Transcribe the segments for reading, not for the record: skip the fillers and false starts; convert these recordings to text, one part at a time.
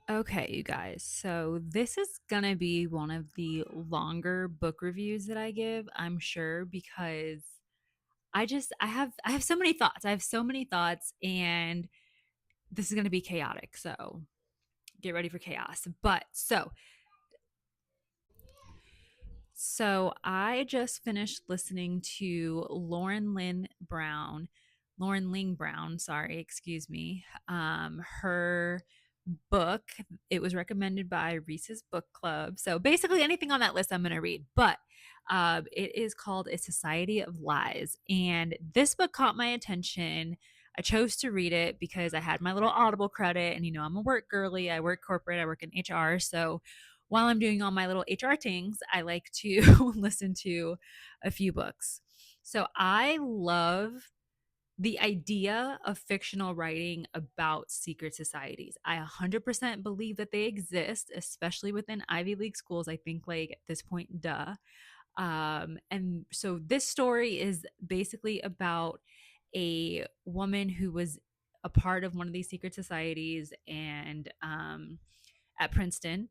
Okay, you guys. So this is gonna be one of the longer book reviews that I give, I'm sure, because I have so many thoughts. I have so many thoughts, and this is gonna be chaotic. So get ready for chaos. So I just finished listening to Lauren Ling Brown, sorry, excuse me. Her book, it was recommended by Reese's Book Club. So basically anything on that list I'm going to read, but it is called A Society of Lies. And this book caught my attention. I chose to read it because I had my little Audible credit, and I'm a work girly. I work corporate, I work in HR. So while I'm doing all my little HR things, I like to listen to a few books. So I love the idea of fictional writing about secret societies. I 100% believe that they exist, especially within Ivy League schools. I think, like, at this point, duh. And so this story is basically about a woman who was a part of one of these secret societies and at Princeton,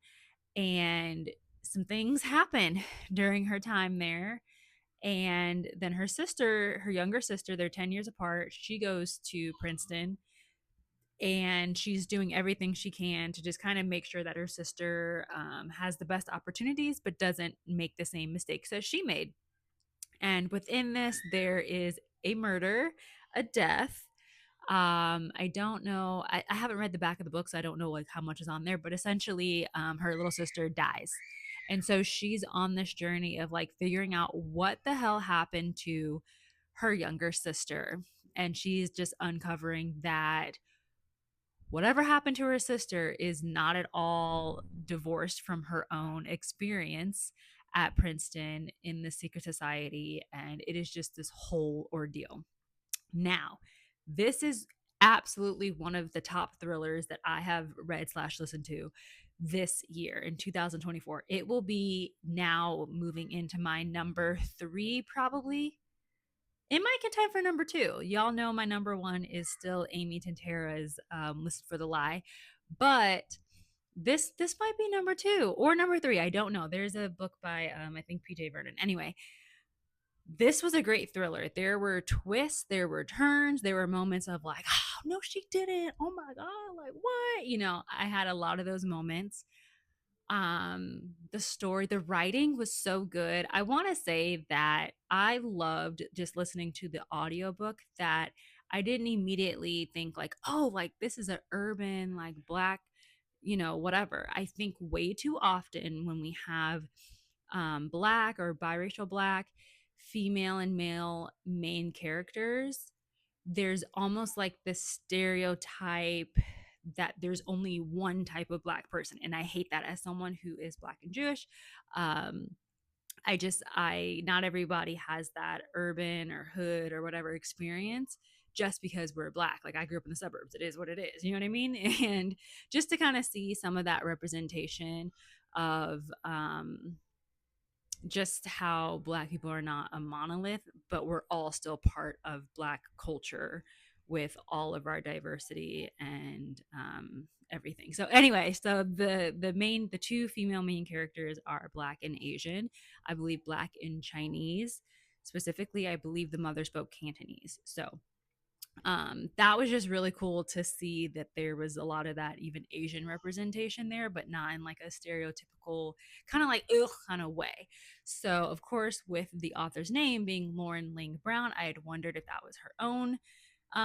and some things happen during her time there. And then her younger sister, they're 10 years apart, she goes to Princeton, and she's doing everything she can to just kind of make sure that her sister has the best opportunities but doesn't make the same mistakes as she made. And within this, there is a murder, a death. I don't know. I haven't read the back of the book, so I don't know like how much is on there. But essentially, her little sister dies, and so she's on this journey of like figuring out what the hell happened to her younger sister, and she's just uncovering that whatever happened to her sister is not at all divorced from her own experience at Princeton in the secret society, and it is just this whole ordeal. Now, this is absolutely one of the top thrillers that I have read slash listened to this year in 2024. It will be now moving into my number three, probably. It might get time for number two. Y'all know my number one is still Amy Tintera's Listen for the Lie, but this might be number two or number three. I don't know. There's a book by I think PJ Vernon. Anyway, this was a great thriller. There were twists, there were turns, there were moments of like, oh, no, she didn't. Oh my God, like what? I had a lot of those moments. The writing was so good. I want to say that I loved just listening to the audiobook, that I didn't immediately think like, oh, like this is a urban, like black, whatever. I think way too often when we have black or biracial black female and male main characters, there's almost like this stereotype that there's only one type of black person. And I hate that as someone who is black and Jewish. Um, I not everybody has that urban or hood or whatever experience just because we're black. Like, I grew up in the suburbs. It is what it is. You know what I mean? And just to kind of see some of that representation of just how black people are not a monolith, but we're all still part of black culture with all of our diversity and everything. So anyway, so the two female main characters are black and Asian. I believe black and Chinese. Specifically, I believe the mother spoke Cantonese. So that was just really cool to see that there was a lot of that even Asian representation there, but not in like a stereotypical kind of like ugh kind of way. So of course, with the author's name being Lauren Ling Brown, I had wondered if that was her own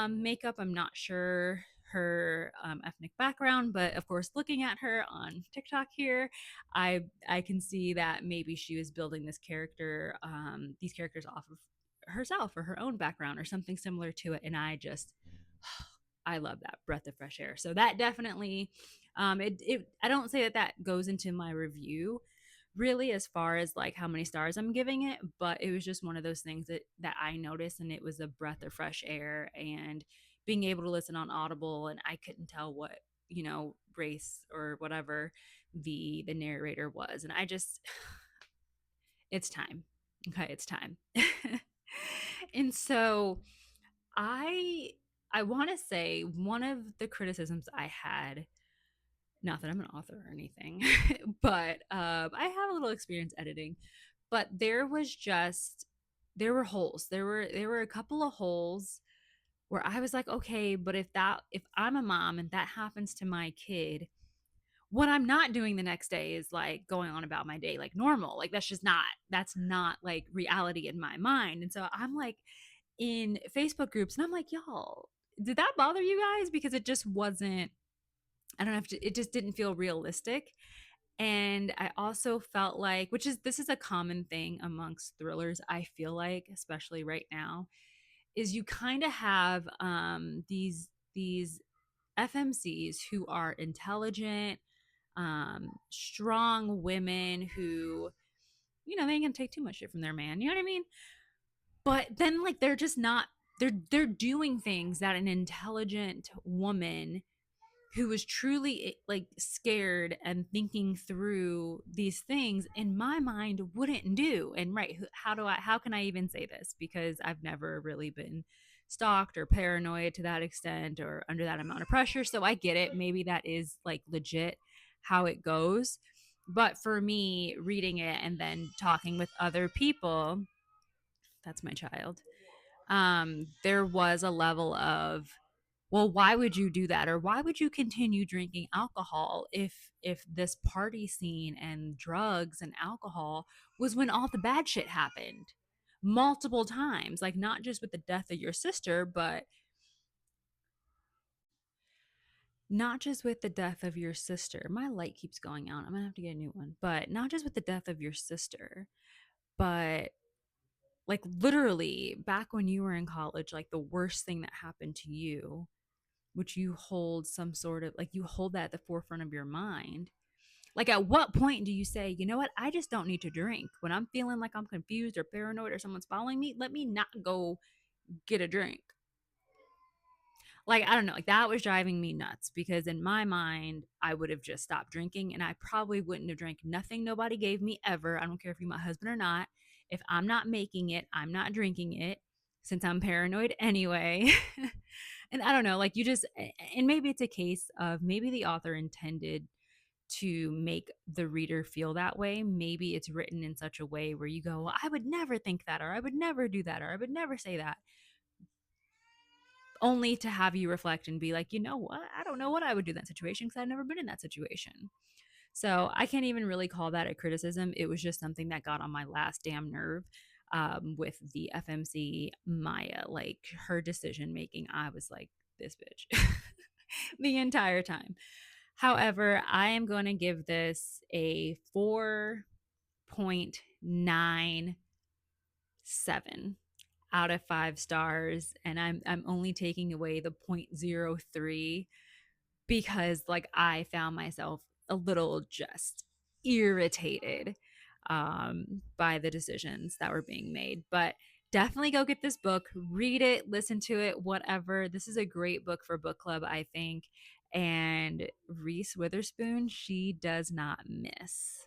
makeup. I'm not sure her ethnic background, but of course, looking at her on TikTok here, I can see that maybe she was building these characters off of herself or her own background or something similar to it. And I love that breath of fresh air. So that definitely, I don't say that goes into my review really as far as like how many stars I'm giving it, but it was just one of those things that I noticed, and it was a breath of fresh air. And being able to listen on Audible, and I couldn't tell what race or whatever the narrator was, and I just it's time. Okay, it's time. And so I I want to say one of the criticisms I had, Not that I'm an author or anything, but I have a little experience editing. But there were holes. There were a couple of holes where I was like, okay, but if I'm a mom and that happens to my kid, what I'm not doing the next day is like going on about my day like normal. Like that's not like reality in my mind. And so I'm like in Facebook groups and I'm like, y'all, did that bother you guys? Because it just wasn't, I don't know if it just didn't feel realistic. And I also felt like, this is a common thing amongst thrillers, I feel like, especially right now, is you kind of have these FMCs who are intelligent, strong women who, they ain't gonna take too much shit from their man. You know what I mean? But then like they're just not they're doing things that an intelligent woman who was truly like scared and thinking through these things in my mind wouldn't do. And right, how can I even say this, because I've never really been stalked or paranoid to that extent or under that amount of pressure, so I get it, maybe that is like legit how it goes. But for me, reading it and then talking with other people, that's my child, there was a level of, well, why would you do that, or why would you continue drinking alcohol if this party scene and drugs and alcohol was when all the bad shit happened multiple times, like not just with the death of your sister, but not just with the death of your sister. My light keeps going out, I'm gonna have to get a new one. But not just with the death of your sister, but like literally back when you were in college, like the worst thing that happened to you, which you hold some sort of like, you hold that at the forefront of your mind. Like, at what point do you say, you know what, I just don't need to drink when I'm feeling like I'm confused or paranoid or someone's following me? Let me not go get a drink. Like, I don't know, like that was driving me nuts, because in my mind I would have just stopped drinking, and I probably wouldn't have drank nothing nobody gave me ever. I don't care if you're my husband or not. If I'm not making it, I'm not drinking it, since I'm paranoid anyway. And I don't know, like you just, and maybe it's a case of maybe the author intended to make the reader feel that way. Maybe it's written in such a way where you go, well, I would never think that, or I would never do that, or I would never say that, only to have you reflect and be like, you know what? I don't know what I would do in that situation because I've never been in that situation. So I can't even really call that a criticism. It was just something that got on my last damn nerve, with the FMC Maya, like her decision making. I was like, this bitch the entire time. However, I am going to give this a 4.97 out of 5 stars, and I'm only taking away the point 0.03 because like I found myself a little just irritated, by the decisions that were being made. But definitely go get this book, read it, listen to it, whatever. This is a great book for book club, I think. And Reese Witherspoon, she does not miss.